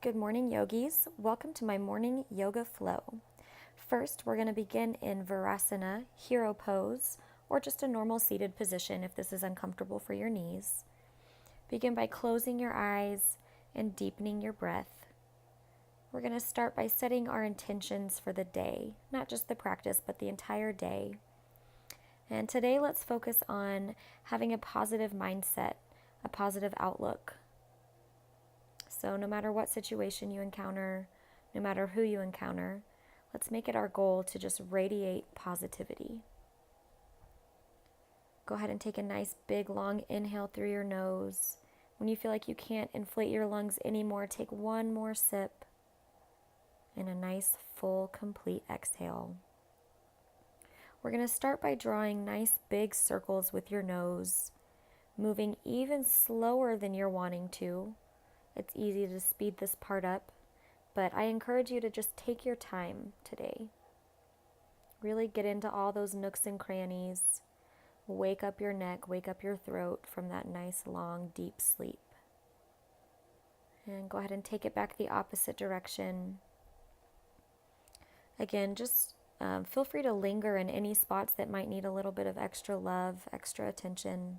Good morning, yogis. Welcome to my morning yoga flow. First, we're going to begin in Virasana, hero pose, or just a normal seated position if this is uncomfortable for your knees. Begin by closing your eyes and deepening your breath. We're going to start by setting our intentions for the day, not just the practice, but the entire day. And today, let's focus on having a positive mindset, a positive outlook. So no matter what situation you encounter, no matter who you encounter, let's make it our goal to just radiate positivity. Go ahead and take a nice big long inhale through your nose. When you feel like you can't inflate your lungs anymore, take one more sip and a nice full complete exhale. We're going to start by drawing nice big circles with your nose, moving even slower than you're wanting to. It's easy to speed this part up, but I encourage you to just take your time today. Really get into all those nooks and crannies. Wake up your neck, wake up your throat from that nice, long, deep sleep. And go ahead and take it back the opposite direction. Again, just feel free to linger in any spots that might need a little bit of extra love, extra attention.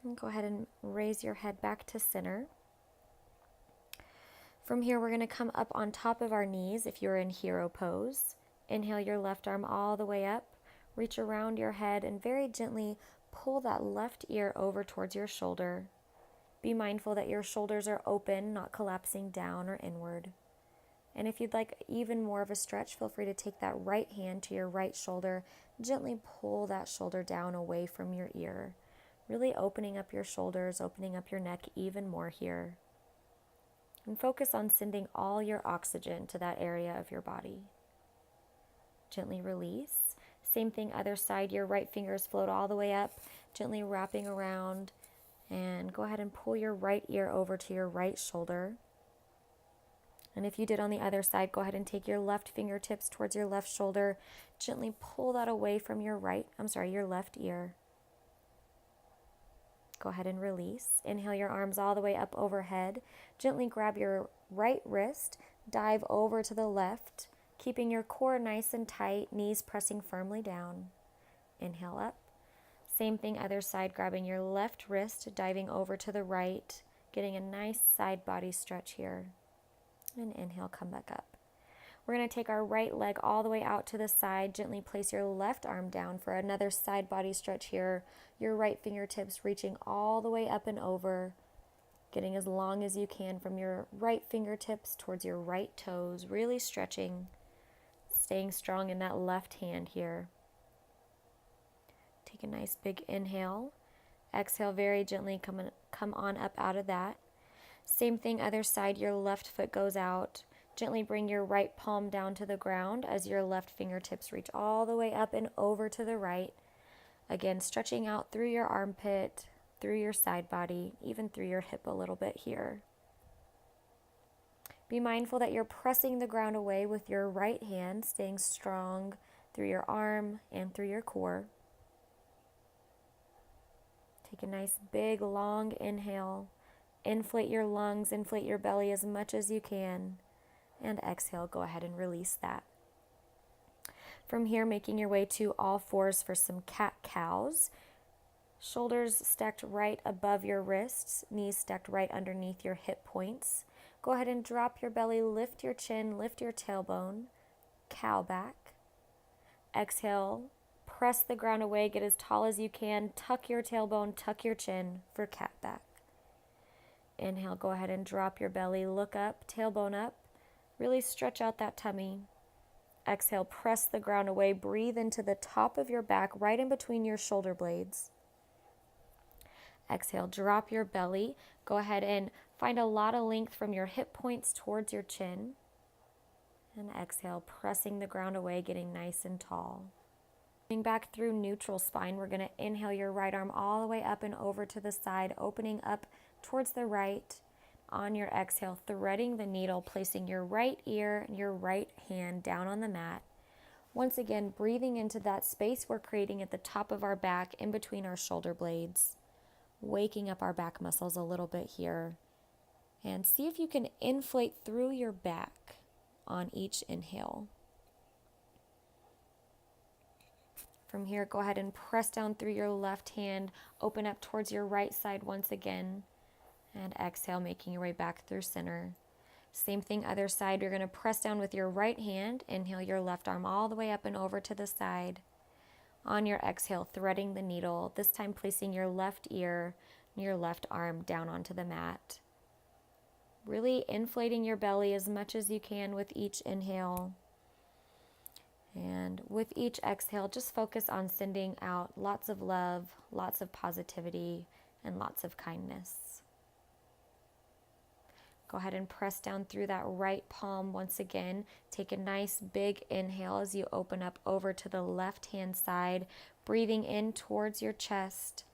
And go ahead and raise your head back to center. From here, we're going to come up on top of our knees if you're in hero pose. Inhale your left arm all the way up. Reach around your head and very gently pull that left ear over towards your shoulder. Be mindful that your shoulders are open, not collapsing down or inward. And if you'd like even more of a stretch, feel free to take that right hand to your right shoulder. Gently pull that shoulder down away from your ear. Really opening up your shoulders, opening up your neck even more here. And focus on sending all your oxygen to that area of your body. Gently release. Same thing, other side, your right fingers float all the way up, gently wrapping around. And go ahead and pull your right ear over to your right shoulder. And if you did on the other side, go ahead and take your left fingertips towards your left shoulder. Gently pull that away from your left ear. Go ahead and release. Inhale your arms all the way up overhead. Gently grab your right wrist, dive over to the left, keeping your core nice and tight, knees pressing firmly down. Inhale up. Same thing, other side, grabbing your left wrist, diving over to the right, getting a nice side body stretch here. And inhale, come back up. We're going to take our right leg all the way out to the side. Gently place your left arm down for another side body stretch here. Your right fingertips reaching all the way up and over, getting as long as you can from your right fingertips towards your right toes, really stretching, staying strong in that left hand here. Take a nice big inhale. Exhale very gently, come on up out of that. Same thing, other side, your left foot goes out. Gently bring your right palm down to the ground as your left fingertips reach all the way up and over to the right. Again, stretching out through your armpit, through your side body, even through your hip a little bit here. Be mindful that you're pressing the ground away with your right hand, staying strong through your arm and through your core. Take a nice big long inhale. Inflate your lungs, inflate your belly as much as you can. And exhale, go ahead and release that. From here, making your way to all fours for some cat-cows. Shoulders stacked right above your wrists, knees stacked right underneath your hip points. Go ahead and drop your belly, lift your chin, lift your tailbone, cow back. Exhale, press the ground away, get as tall as you can, tuck your tailbone, tuck your chin for cat back. Inhale, go ahead and drop your belly, look up, tailbone up. Really stretch out that tummy. Exhale, press the ground away. Breathe into the top of your back, right in between your shoulder blades. Exhale, drop your belly. Go ahead and find a lot of length from your hip points towards your chin. And exhale, pressing the ground away, getting nice and tall. Coming back through neutral spine, we're going to inhale your right arm all the way up and over to the side, opening up towards the right. On your exhale, threading the needle, placing your right ear and your right hand down on the mat. Once again, breathing into that space we're creating at the top of our back in between our shoulder blades. waking up our back muscles a little bit here. And see if you can inflate through your back on each inhale. From here, go ahead and press down through your left hand, open up towards your right side once again, and exhale, making your way back through center. Same thing, other side. You're going to press down with your right hand, inhale your left arm all the way up and over to the side. On your exhale, threading the needle, this time placing your left ear and your left arm down onto the mat. Really inflating your belly as much as you can with each inhale. And with each exhale, just focus on sending out lots of love, lots of positivity, and lots of kindness. Go ahead and press down through that right palm once again. Take a nice big inhale as you open up over to the left hand side, breathing in towards your chest,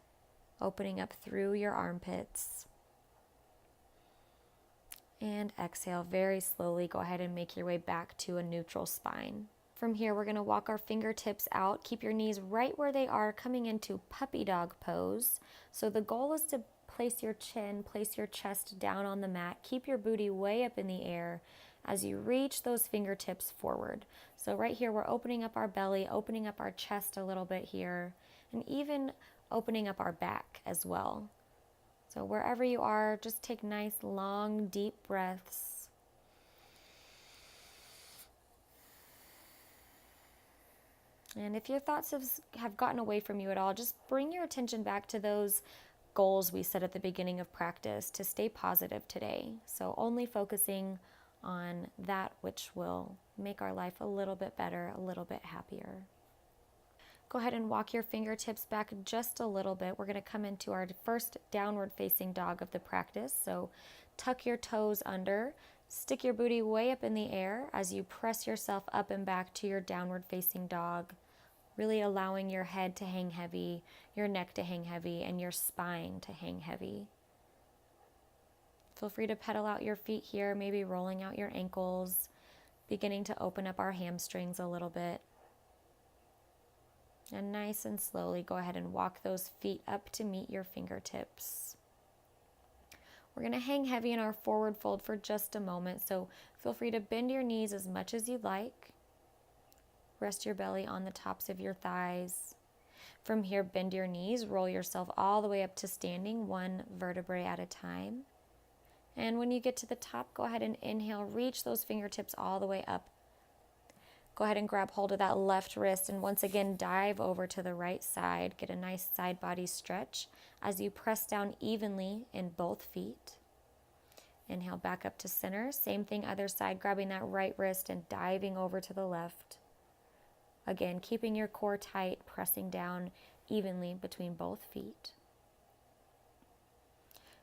opening up through your armpits. And exhale very slowly. Go ahead and make your way back to a neutral spine. From here, we're going to walk our fingertips out. Keep your knees right where they are, coming into puppy dog pose. So the goal is to place your chin, place your chest down on the mat. Keep your booty way up in the air as you reach those fingertips forward. So right here, we're opening up our belly, opening up our chest a little bit here, and even opening up our back as well. So wherever you are, just take nice, long, deep breaths. And if your thoughts have gotten away from you at all, just bring your attention back to those goals we set at the beginning of practice to stay positive today. So only focusing on that which will make our life a little bit better, a little bit happier. Go ahead and walk your fingertips back just a little bit. We're going to come into our first downward facing dog of the practice. So tuck your toes under, stick your booty way up in the air as you press yourself up and back to your downward facing dog, really allowing your head to hang heavy, your neck to hang heavy, and your spine to hang heavy. Feel free to pedal out your feet here, maybe rolling out your ankles, beginning to open up our hamstrings a little bit. And nice and slowly go ahead and walk those feet up to meet your fingertips. We're going to hang heavy in our forward fold for just a moment, so feel free to bend your knees as much as you'd like. Rest your belly on the tops of your thighs. From here, bend your knees, roll yourself all the way up to standing, one vertebrae at a time. And when you get to the top, go ahead and inhale, reach those fingertips all the way up. Go ahead and grab hold of that left wrist and once again dive over to the right side. Get a nice side body stretch as you press down evenly in both feet. Inhale back up to center. Same thing, other side, grabbing that right wrist and diving over to the left. Again, keeping your core tight, pressing down evenly between both feet.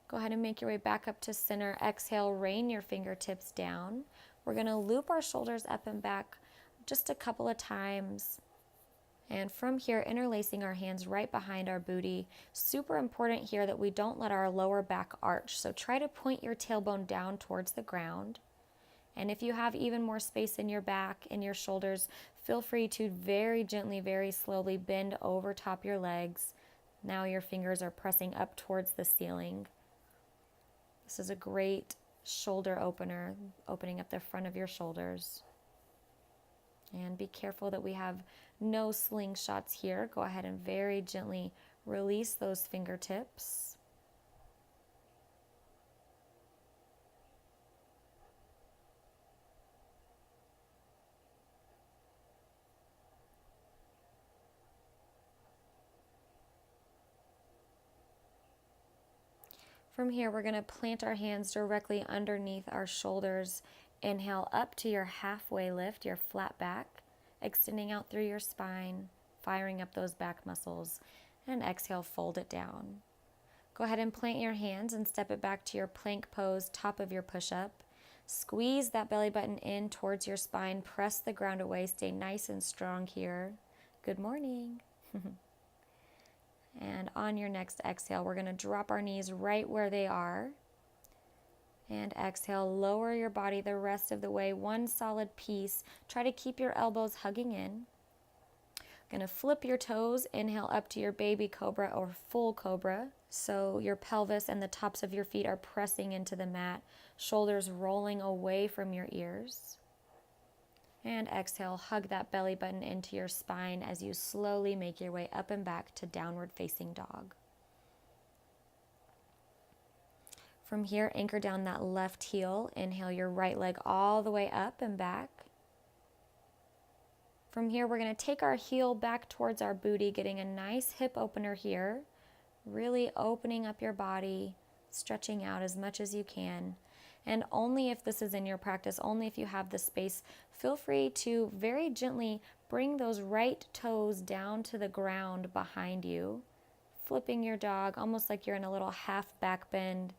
Go ahead and make your way back up to center. Exhale, rain your fingertips down. We're going to loop our shoulders up and back just a couple of times. And from here, interlacing our hands right behind our booty. Super important here that we don't let our lower back arch. So try to point your tailbone down towards the ground. And if you have even more space in your back and your shoulders, feel free to very gently, very slowly bend over top your legs. Now your fingers are pressing up towards the ceiling. This is a great shoulder opener, opening up the front of your shoulders. And be careful that we have no slingshots here. Go ahead and very gently release those fingertips. From here, we're going to plant our hands directly underneath our shoulders. Inhale up to your halfway lift, your flat back, extending out through your spine, firing up those back muscles. And exhale, fold it down. Go ahead and plant your hands and step it back to your plank pose, top of your push-up. Squeeze that belly button in towards your spine. Press the ground away. Stay nice and strong here. Good morning. And on your next exhale, we're going to drop our knees right where they are. And exhale, lower your body the rest of the way, one solid piece. Try to keep your elbows hugging in. Going to flip your toes, inhale up to your baby cobra or full cobra. So your pelvis and the tops of your feet are pressing into the mat, shoulders rolling away from your ears. And exhale, hug that belly button into your spine as you slowly make your way up and back to downward facing dog. From here, anchor down that left heel. Inhale your right leg all the way up and back. From here, we're going to take our heel back towards our booty, getting a nice hip opener here. Really opening up your body, stretching out as much as you can. And only if this is in your practice, only if you have the space, feel free to very gently bring those right toes down to the ground behind you, flipping your dog almost like you're in a little half back bend.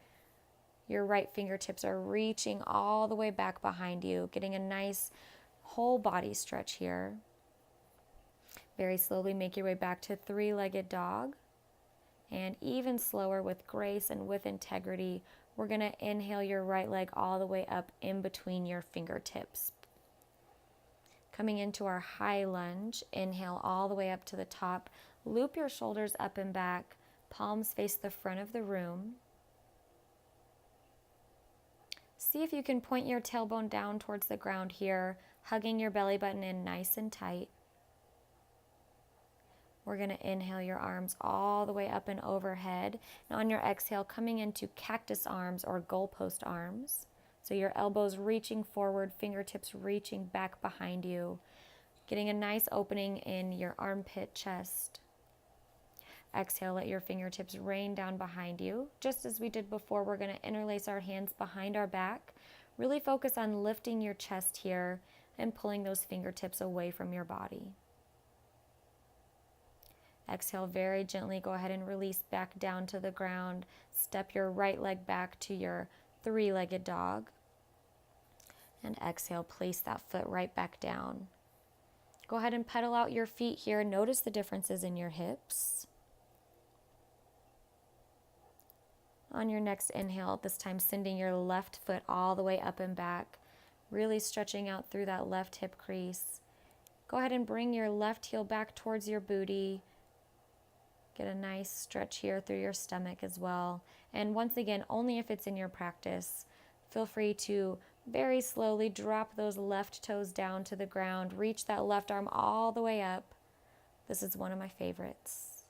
Your right fingertips are reaching all the way back behind you, getting a nice whole body stretch here. Very slowly make your way back to three-legged dog. And even slower, with grace and with integrity, we're going to inhale your right leg all the way up in between your fingertips. Coming into our high lunge, inhale all the way up to the top. Loop your shoulders up and back. Palms face the front of the room. See if you can point your tailbone down towards the ground here, hugging your belly button in nice and tight. We're going to inhale your arms all the way up and overhead. And on your exhale, coming into cactus arms or goalpost arms. So your elbows reaching forward, fingertips reaching back behind you. Getting a nice opening in your armpit chest. Exhale, let your fingertips rain down behind you. Just as we did before, we're going to interlace our hands behind our back. Really focus on lifting your chest here and pulling those fingertips away from your body. Exhale, very gently go ahead and release back down to the ground. Step your right leg back to your three-legged dog. And exhale, place that foot right back down. Go ahead and pedal out your feet here. Notice the differences in your hips. On your next inhale, this time sending your left foot all the way up and back, really stretching out through that left hip crease. Go ahead and bring your left heel back towards your booty. Get a nice stretch here through your stomach as well. And once again, only if it's in your practice, feel free to very slowly drop those left toes down to the ground. Reach that left arm all the way up. This is one of my favorites.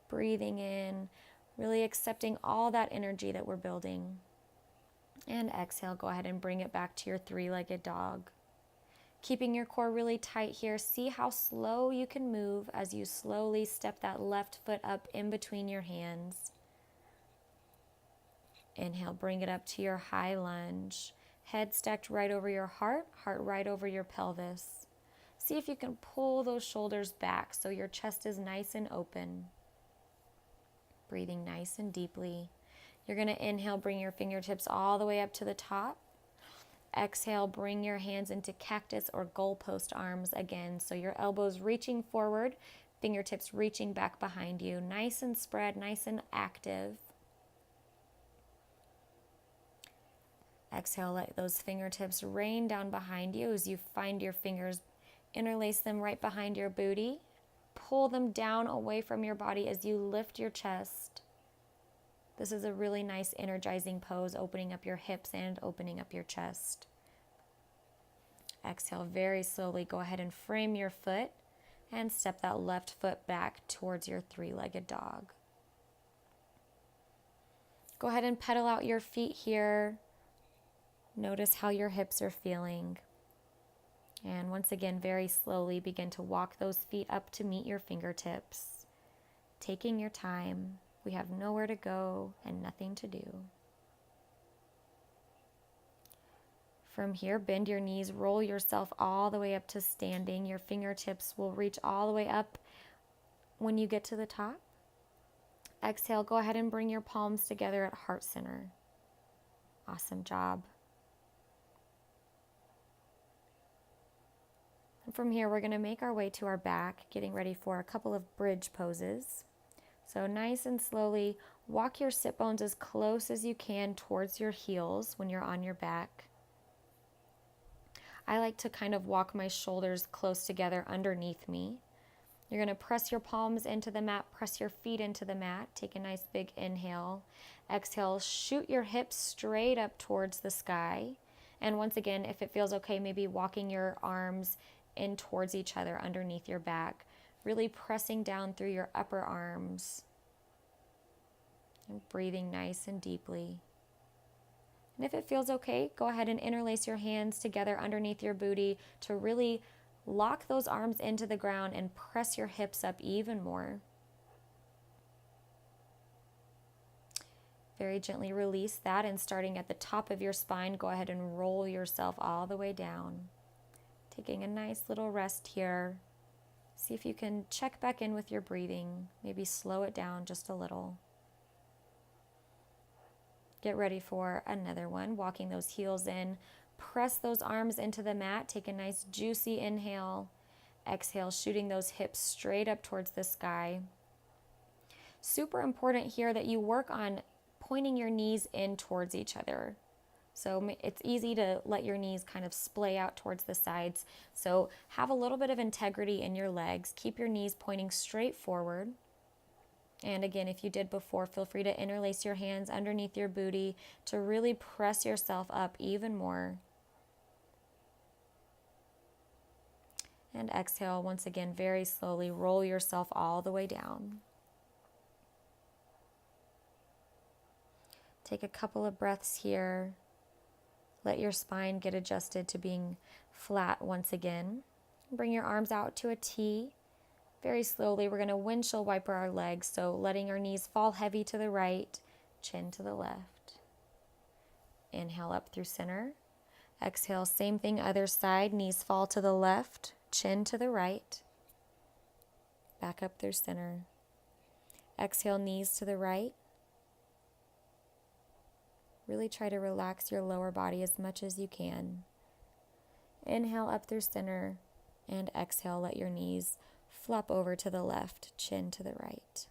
Breathing in. Really accepting all that energy that we're building. And exhale, go ahead and bring it back to your three-legged dog. Keeping your core really tight here. See how slow you can move as you slowly step that left foot up in between your hands. Inhale, bring it up to your high lunge. Head stacked right over your heart, heart right over your pelvis. See if you can pull those shoulders back so your chest is nice and open. Breathing nice and deeply. You're going to inhale, bring your fingertips all the way up to the top. Exhale, bring your hands into cactus or goalpost arms again. So your elbows reaching forward, fingertips reaching back behind you. Nice and spread, nice and active. Exhale, let those fingertips rain down behind you as you find your fingers. Interlace them right behind your booty. Pull them down away from your body as you lift your chest. This is a really nice energizing pose, opening up your hips and opening up your chest. Exhale, very slowly go ahead and frame your foot and step that left foot back towards your three-legged dog. Go ahead and pedal out your feet here. Notice how your hips are feeling. And once again, very slowly begin to walk those feet up to meet your fingertips. Taking your time. We have nowhere to go and nothing to do. From here, bend your knees, roll yourself all the way up to standing. Your fingertips will reach all the way up when you get to the top. Exhale, go ahead and bring your palms together at heart center. Awesome job. And from here, we're going to make our way to our back, getting ready for a couple of bridge poses. So nice and slowly, walk your sit bones as close as you can towards your heels when you're on your back. I like to kind of walk my shoulders close together underneath me. You're going to press your palms into the mat, press your feet into the mat. Take a nice big inhale. Exhale, shoot your hips straight up towards the sky. And once again, if it feels okay, maybe walking your arms in towards each other underneath your back. Really pressing down through your upper arms. And breathing nice and deeply. And if it feels okay, go ahead and interlace your hands together underneath your booty to really lock those arms into the ground and press your hips up even more. Very gently release that, and starting at the top of your spine, go ahead and roll yourself all the way down. Taking a nice little rest here. See if you can check back in with your breathing. Maybe slow it down just a little. Get ready for another one. Walking those heels in. Press those arms into the mat. Take a nice juicy inhale. Exhale, shooting those hips straight up towards the sky. Super important here that you work on pointing your knees in towards each other. So it's easy to let your knees kind of splay out towards the sides. So have a little bit of integrity in your legs. Keep your knees pointing straight forward. And again, if you did before, feel free to interlace your hands underneath your booty to really press yourself up even more. And exhale, once again, very slowly roll yourself all the way down. Take a couple of breaths here. Let your spine get adjusted to being flat once again. Bring your arms out to a T. Very slowly, we're going to windshield wiper our legs, so letting our knees fall heavy to the right, chin to the left. Inhale up through center. Exhale, same thing, other side, knees fall to the left, chin to the right. Back up through center. Exhale, knees to the right. Really try to relax your lower body as much as you can. Inhale up through center, and exhale, let your knees flop over to the left, chin to the right.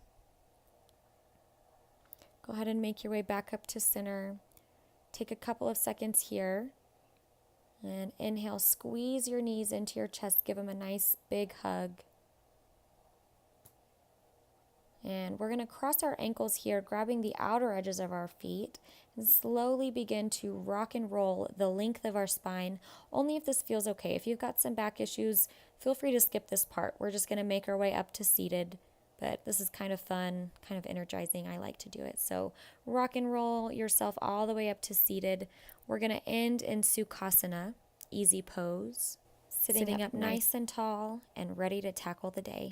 Go ahead and make your way back up to center. Take a couple of seconds here. And inhale, squeeze your knees into your chest. Give them a nice big hug. And we're going to cross our ankles here, grabbing the outer edges of our feet, and slowly begin to rock and roll the length of our spine, only if this feels okay. If you've got some back issues, feel free to skip this part. We're just going to make our way up to seated, but this is kind of fun, kind of energizing. I like to do it. So rock and roll yourself all the way up to seated. We're going to end in Sukhasana, easy pose, sitting up nice and tall and ready to tackle the day.